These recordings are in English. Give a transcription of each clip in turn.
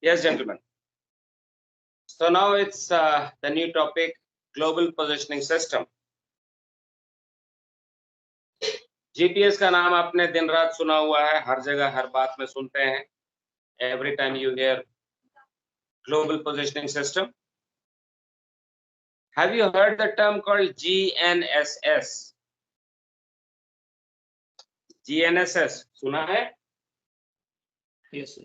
Yes, gentlemen. So now it's the new topic, global positioning system. GPS का नाम आपने दिन रात सुना हुआ है, हर जगह हर बात में सुनते हैं. Every time you hear global positioning system. Have you heard the term called GNSS? GNSS सुना है? Yes, sir.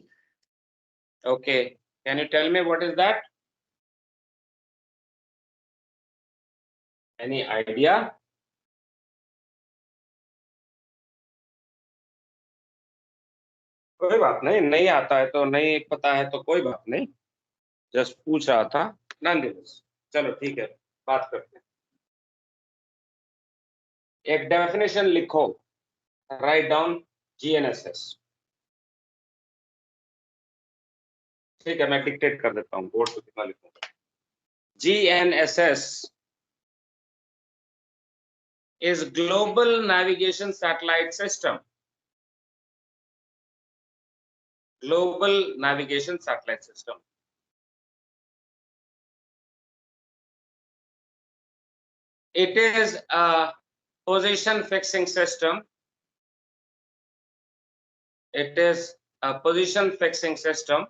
Okay. Can you tell me what is that? Any idea? कोई बात नहीं, नहीं आता है तो नहीं पता है तो कोई बात नहीं, जस्ट पूछ रहा था. नॉनदलेस, चलो ठीक है, बात करते हैं. एक डेफिनेशन लिखो, राइट डाउन GNSS. ठीक है, मैं डिक्टेट कर देता हूँ, बोर्ड पे कितना लिखूंगा. GNSS is global navigation satellite system. Global navigation satellite system. It is a position fixing system. It is a position fixing system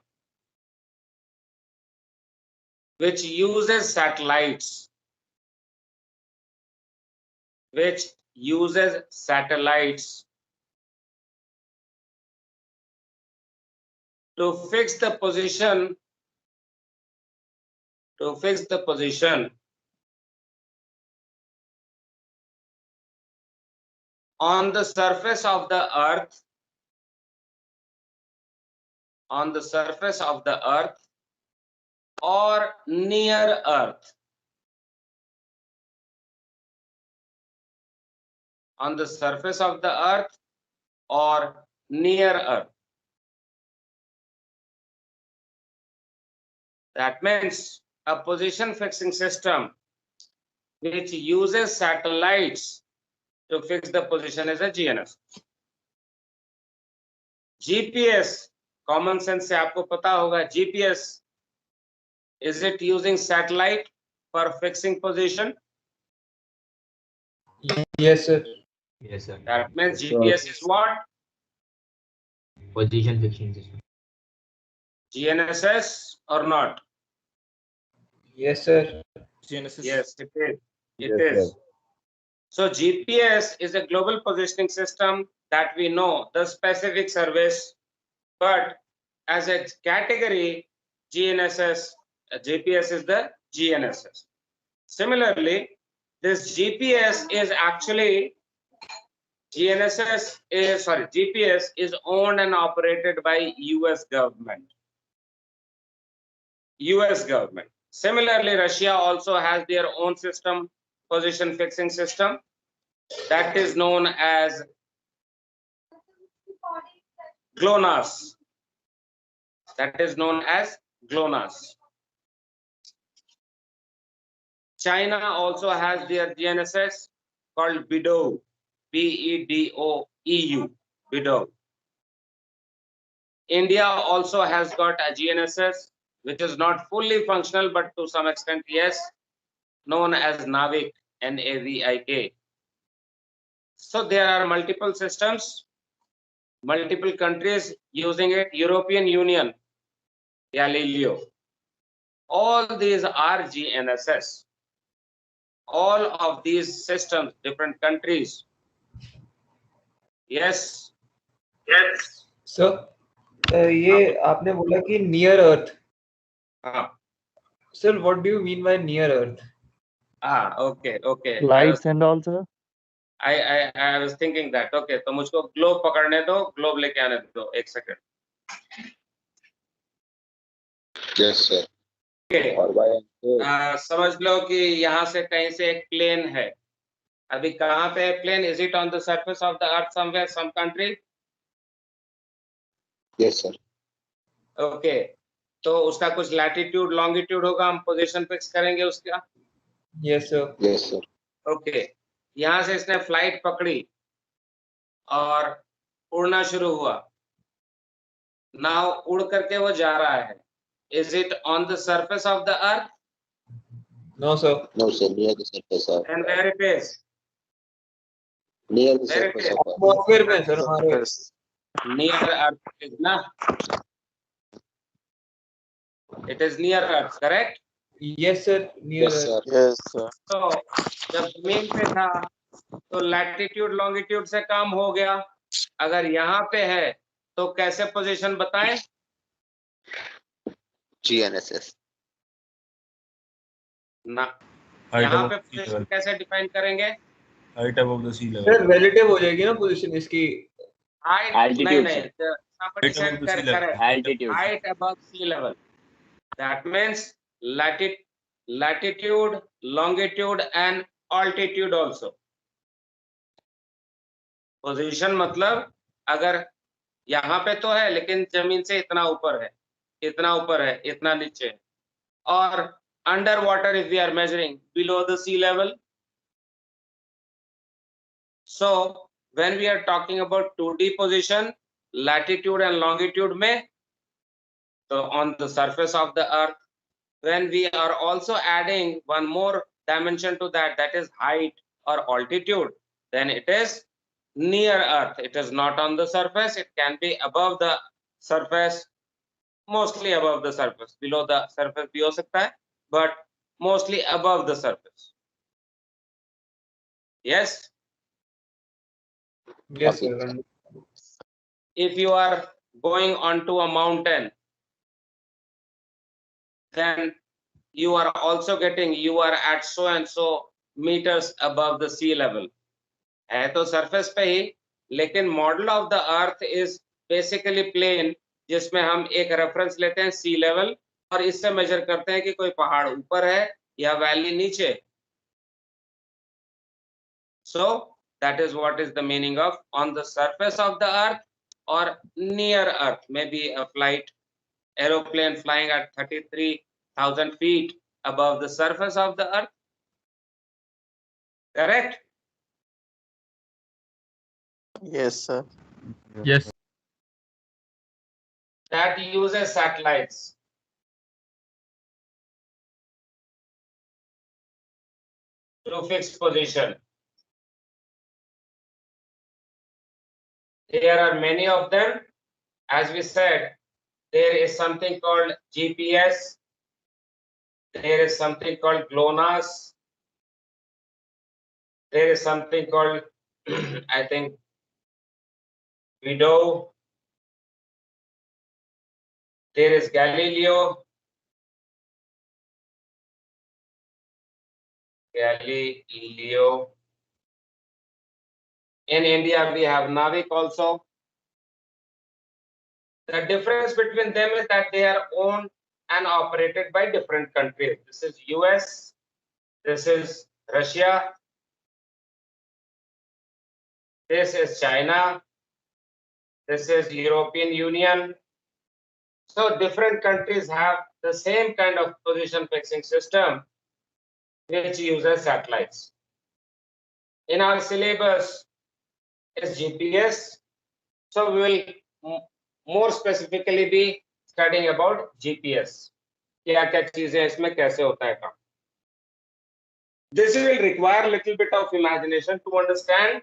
which uses satellites. Which uses satellites to fix the position. To fix the position on the surface of the earth. On the surface of the earth or near earth. On the surface of the earth or near earth. That means a position fixing system which uses satellites to fix the position is a GNSS. GPS, common sense से आपको पता होगा, GPS, is it using satellite for fixing position? Yes, sir. Yes, sir. That means GPS is what? Position fixing system. GNSS or not? Yes, sir. GNSS. Yes, it is. It is. So GPS is a global positioning system that we know the specific service, but as a category, GPS is the GNSS. Similarly, this GPS is GPS is owned and operated by US government. US government. Similarly, Russia also has their own system, position fixing system, that is known as GLONASS. That is known as GLONASS. China also has their GNSS called BEDOU, BEDOEU, BEDOU. India also has got a GNSS, which is not fully functional, but to some extent, yes, known as NAVIC, NAVIK. So there are multiple systems, multiple countries using it. European Union, Galileo. All these are GNSS. All of these systems, different countries. Yes. Yes. So, ये आपने बोला कि near earth. Sir, what do you mean by near earth? Okay. Lights and all, sir. I was thinking that. Okay, तो मुझको globe पकड़ने दो, globe लेके आने दो, एक second. Yes, sir. Okay. समझ लो कि यहाँ से कहीं से एक plane है. अभी कहाँ पे है plane? Is it on the surface of the earth somewhere, some country? Yes, sir. Okay. तो उसका कुछ latitude, longitude होगा, हम position fix करेंगे उसका. Yes, sir. Yes, sir. Okay. यहाँ से इसने फ्लाइट पकड़ी और उड़ना शुरू हुआ. Now उड़ करके वो जा रहा है. Is it on the surface of the earth? No, sir. No, sir. Near the surface of And where it is? near the Where it surface is? of Earth. Atmosphere में sir हमारे. Near earth is ना. It is near earth, correct? Yes, sir. Near. Yes, sir. Yes, sir. तो जब जमीन पे था तो latitude longitude से काम हो गया. अगर यहाँ पे है तो कैसे पोजीशन बताएं? GNSS. ना. Height यहाँ above पे sea पोजीशन level. कैसे डिफाइन करेंगे? Height above the sea Sir, level. relative हो जाएगी ना पोजीशन इसकी. हाइट Altitude, नहीं sir. नहीं. Somebody Height said above the sea level. correct. Altitude. Height above sea level. That means latitude, longitude and altitude also. Position मतलब अगर यहाँ पे तो है लेकिन जमीन से इतना ऊपर है, इतना ऊपर है, इतना नीचे है. और under water if we are measuring below the sea level. So when we are talking about 2D position, latitude and longitude में, so on the surface of the earth. When we are also adding one more dimension to that, that is height or altitude, then it is near earth. It is not on the surface. It can be above the surface, mostly above the surface. Below the surface भी हो सकता है, but mostly above the surface. Yes. Yes, Okay. sir. If you are going onto a mountain, then you are also getting, you are at so and so meters above the sea level. है तो surface पे ही, लेकिन model of the earth is basically plane, जिसमें हम एक reference लेते हैं सी लेवल और इससे मेजर करते हैं कि कोई पहाड़ ऊपर है या वैली नीचे. So that is what is the meaning of on the surface of the earth और near earth. Maybe a flight aeroplane flying at 33,000 feet above the surface of the earth. Correct? Yes, sir. Yes. That uses satellites. To fix position. There are many of them. As we said, there is something called GPS. There is something called GLONASS. There is something called, I think, VIDO. There is Galileo. In India, we have Navik also. The difference between them is that they are owned and operated by different countries. This is US, this is Russia, this is China, this is European Union. So different countries have the same kind of position fixing system which uses satellites. In our syllabus is GPS, so we will more specifically be studying about GPS. क्या-क्या चीजें इसमें कैसे होता है काम. This will require a little bit of imagination to understand.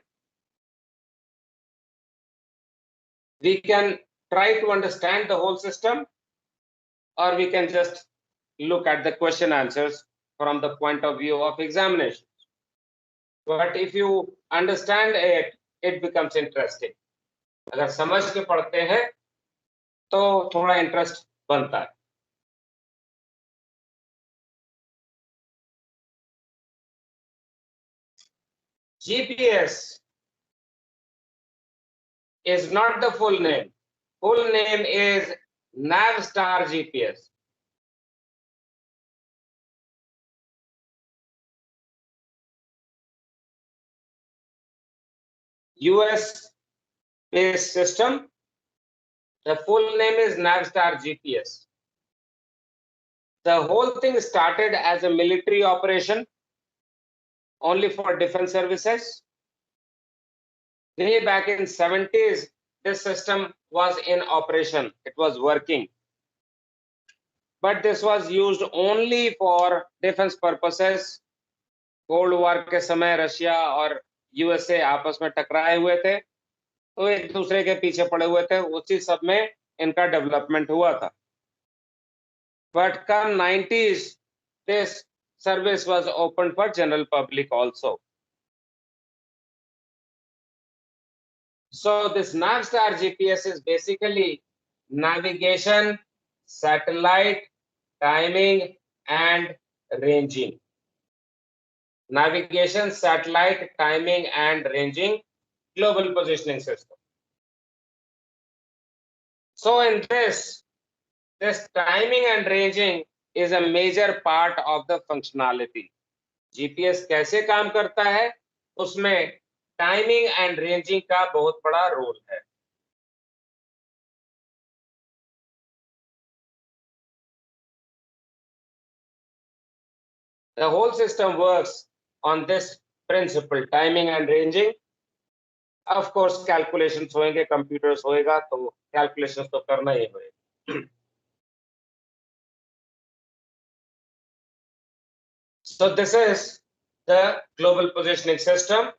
We can try to understand the whole system, or we can just look at the question answers from the point of view of examination. But if you understand it, it becomes interesting. अगर समझ के पढ़ते हैं तो थोड़ा interest बनता है. GPS is not the full name. Full name is Navstar GPS. US based system. The full name is Navstar GPS. The whole thing started as a military operation only for defense services. Way back in 70s, this system was in operation, it was working, but this was used only for defense purposes. Cold war के समय Russia और USA आपस में टकराए हुए थे, तो एक दूसरे के पीछे पड़े हुए थे, उसी सब में इनका डेवलपमेंट हुआ था. But come 90s this service was open for general public also. So this Navstar GPS is basically navigation, satellite, timing and ranging. Navigation, satellite, timing and ranging global positioning system. So in this timing and ranging is a major part of the functionality. GPS कैसे काम करता है, उसमें timing and ranging का बहुत बड़ा role है. The whole system works on this principle, timing and ranging. Of course, calculations होंगे, computers होएगा, तो calculations तो करना ही होएगा. So this is the global positioning system,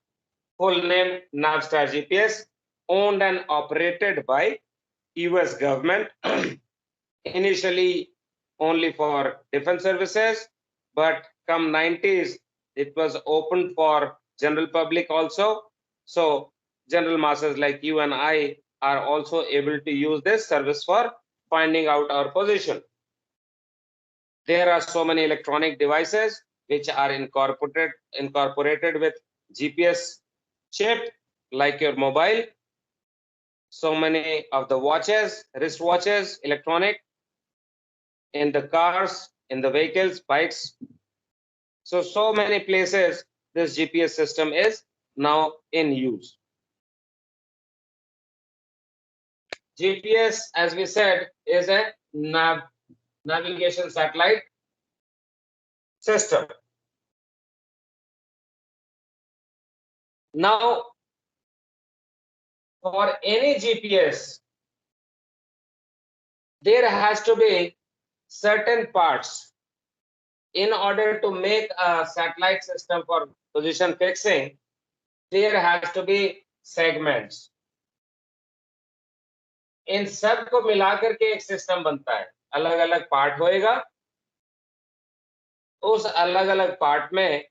full name Navstar GPS, owned and operated by US government. Initially only for defense services, but come 90s, it was open for general public also. So general masses like you and I are also able to use this service for finding out our position. There are so many electronic devices which are incorporated with GPS chip, like your mobile. So many of the watches, wristwatches, electronic, in the cars, in the vehicles, bikes. So many places this GPS system is now in use. GPS, as we said, is a navigation satellite system. Now, for any GPS, there has to be certain parts. In order to make a satellite system for position fixing, there has to be segments. इन सब को मिलाकर के एक system बनता है. अलग अलग part होएगा, उस अलग अलग पार्ट में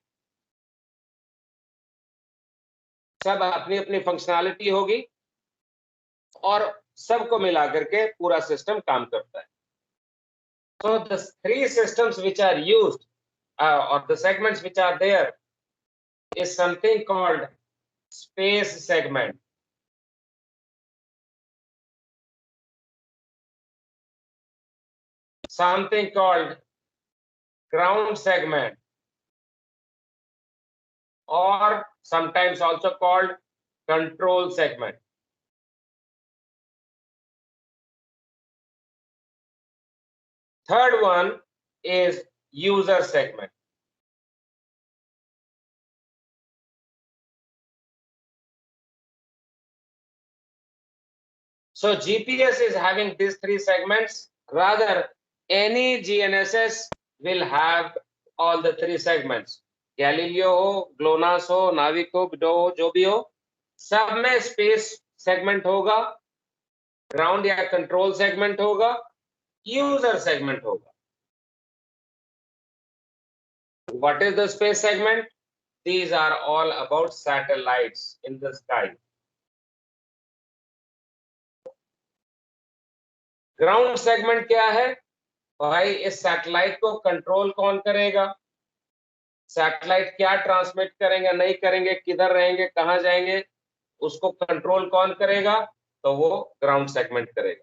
सब अपनी अपनी फंक्शनैलिटी होगी और सबको मिलाकर के पूरा सिस्टम काम करता है. So the three systems which are used or the segments which are there is something called space segment. Something called ground segment, or sometimes also called control segment. Third one is user segment. So GPS is having these three segments. Rather, any GNSS will have all the three segments. Galileo हो, GLONASS हो, NAVIC हो, BDO हो, जो भी हो, सब में space segment होगा, ग्राउंड या कंट्रोल सेगमेंट होगा, यूजर सेगमेंट होगा. What is the space segment? These are all about satellites in the sky. Ground segment क्या है भाई? इस सैटेलाइट को कंट्रोल कौन करेगा? सैटेलाइट क्या ट्रांसमिट करेंगे, नहीं करेंगे, किधर रहेंगे, कहां जाएंगे, उसको कंट्रोल कौन करेगा? तो वो ग्राउंड सेगमेंट करेगा.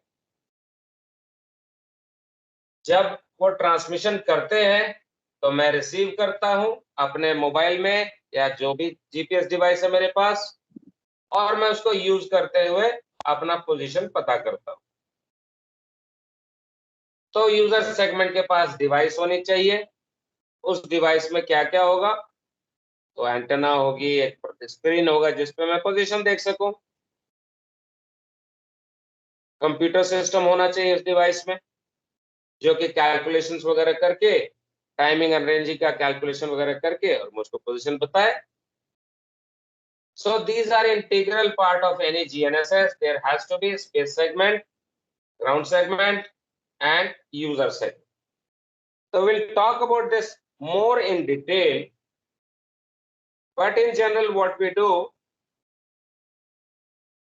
जब वो ट्रांसमिशन करते हैं तो मैं रिसीव करता हूं अपने मोबाइल में या जो भी जीपीएस डिवाइस है मेरे पास, और मैं उसको यूज करते हुए अपना पोजीशन पता करता हूं. तो यूजर सेगमेंट के पास डिवाइस होनी चाहिए. उस डिवाइस में क्या क्या होगा? तो एंटेना होगी, एक स्क्रीन होगा जिसपे मैं पोजीशन देख सकूं. कंप्यूटर सिस्टम होना चाहिए इस डिवाइस में, जो कि कैलकुलेशंस वगैरह करके, टाइमिंग एंड रेंजिंग का कैलकुलेशन वगैरह करके और मुझको पोजीशन बताए. So these are integral part of any GNSS. There has to be space segment, ground segment, and user segment. So we'll talk about this more in detail. But in general, what we do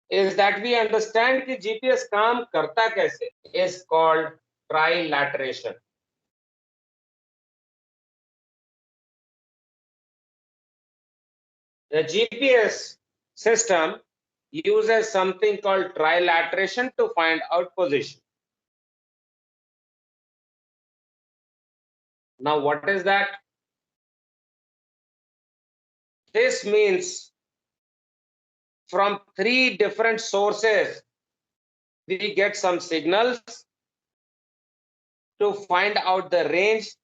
is that we understand कि GPS काम करता कैसे is called trilateration. The GPS system uses something called trilateration to find out position. Now, what is that? This means from 3 different sources, we get some signals to find out the range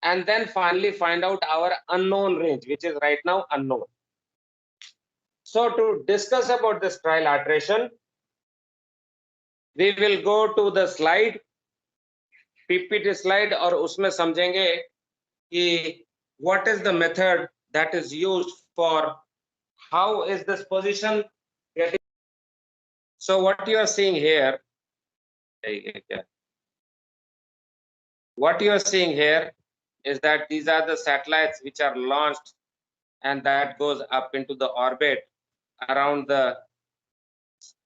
and then finally find out our unknown range, which is right now unknown. So to discuss about this trilateration, we will go to the slide, PPT slide, और उसमें समझेंगे कि what is the method that is used for how is this position getting. So what you are seeing here, what you are seeing here is that these are the satellites which are launched and that goes up into the orbit around the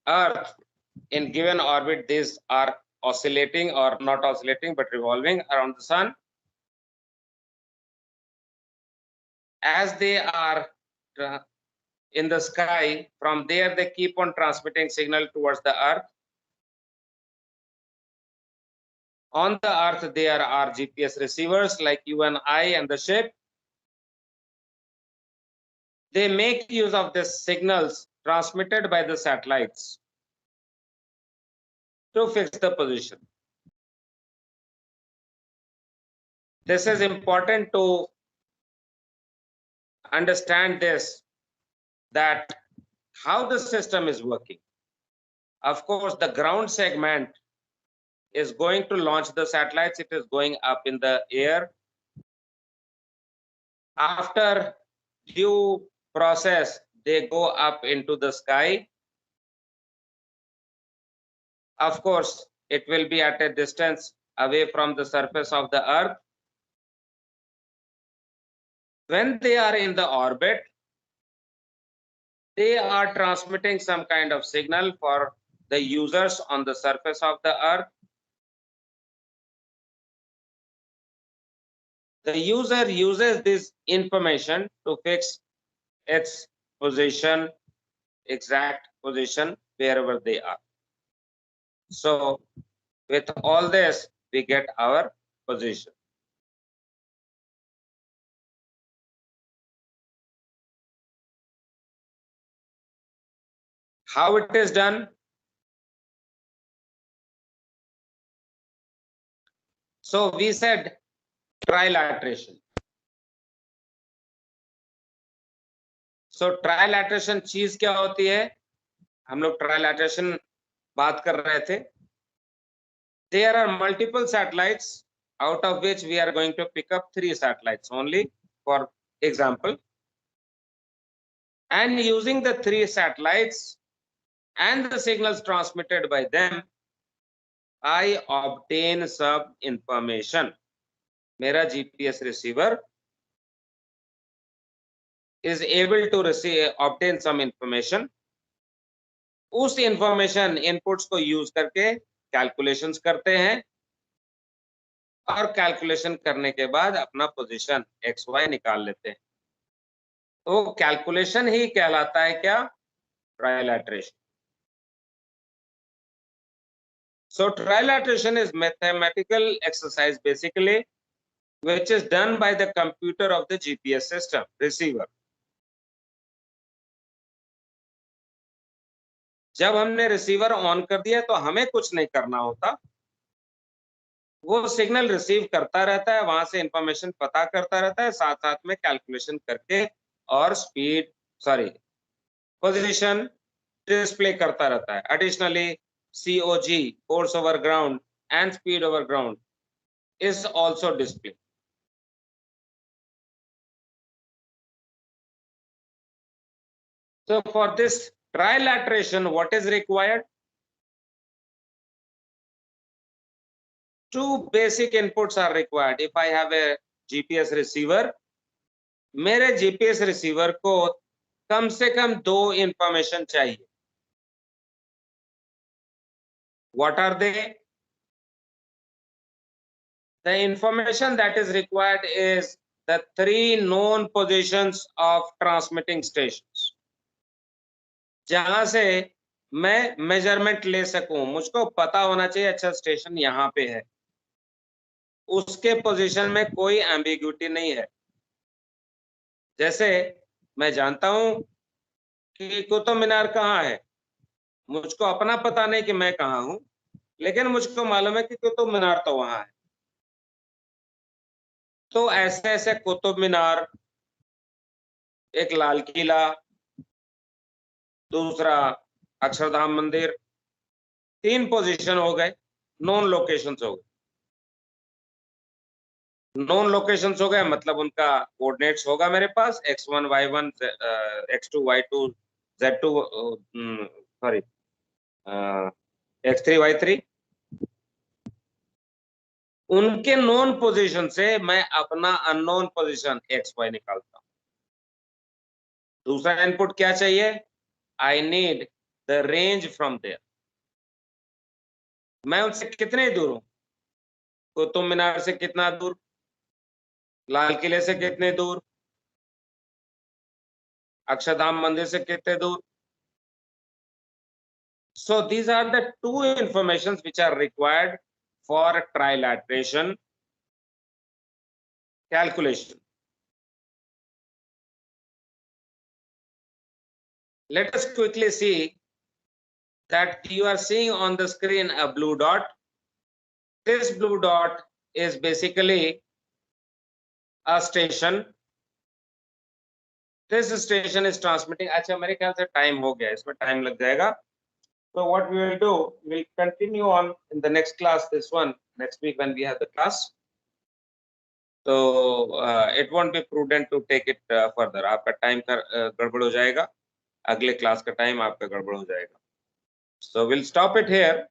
Earth. In given orbit, these are oscillating or not oscillating but revolving around the sun. As they are in the sky, from there they keep on transmitting signal towards the Earth. On the Earth, there are GPS receivers like you and I and the ship. They make use of the signals transmitted by the satellites to fix the position. This is important to understand this, that how the system is working. Of course, the ground segment is going to launch the satellites. It is going up in the air. After due process, they go up into the sky. Of course, it will be at a distance away from the surface of the Earth. When they are in the orbit, they are transmitting some kind of signal for the users on the surface of the Earth. The user uses this information to fix its position, exact position wherever they are. So with all this, we get our position. How it is done? So we said trilateration. So trilateration चीज क्या होती है? हम लोग trilateration बात कर रहे थे. There are multiple satellites, out of which we are going to pick up 3 satellites only for example. And using the 3 satellites and the signals transmitted by them, I obtain some information. मेरा GPS receiver is able to obtain some information. उस information inputs को use करके calculations करते हैं और calculation करने के बाद अपना position XY निकाल लेते हैं. तो calculation ही कहलाता है क्या? Trilateration. So trilateration is mathematical exercise basically, which is done by the computer of the GPS system receiver. जब हमने रिसीवर ऑन कर दिया तो हमें कुछ नहीं करना होता, वो सिग्नल रिसीव करता रहता है, वहां से इंफॉर्मेशन पता करता रहता है, साथ साथ में कैलकुलेशन करके और पोजीशन डिस्प्ले करता रहता है. Additionally COG, force over ground, and speed over ground is also displayed. So for this trilateration, what is required? Two basic inputs are required. If I have a GPS receiver, मेरे GPS receiver को कम से कम दो information चाहिए. What are they? The information that is required is the three known positions of transmitting stations. जहां से मैं measurement ले सकूं, मुझको पता होना चाहिए अच्छा स्टेशन यहाँ पे है, उसके पोजीशन में कोई एम्बिग्यूटी नहीं है. जैसे मैं जानता हूं कि कुतुब मीनार कहाँ है, मुझको अपना पता नहीं कि मैं कहाँ हूं, लेकिन मुझको मालूम है कि कुतुब मीनार तो वहां है. तो ऐसे ऐसे कुतुब मीनार, एक लाल किला, दूसरा अक्षरधाम मंदिर, तीन पोजीशन हो गए, नोन लोकेशंस हो गए. नोन लोकेशंस हो गए मतलब उनका कोऑर्डिनेट्स होगा मेरे पास x1 y1 x2 y2 z2 sorry x3 y3. उनके नोन पोजीशन से मैं अपना अननोन पोजीशन xy निकालता हूं. दूसरा इनपुट क्या चाहिए? I need the range from there. मैं उनसे कितने दूर हूं? कुतुब मीनार से कितना दूर, लाल किले से कितने दूर, अक्षरधाम मंदिर से कितने दूर. So these are the two informations which are required for trilateration calculation. Let us quickly see that you are seeing on the screen a blue dot. This blue dot is basically a station. This station is transmitting. अच्छा मेरे ख्याल से time हो गया, इसमें time लग जाएगा. So what we will do, we'll continue on in the next class, this one, next week when we have the class. So it won't be prudent to take it further. आपका time का गड़बड़ हो जाएगा, अगले class का time आपका गड़बड़ हो जाएगा. So we'll stop it here.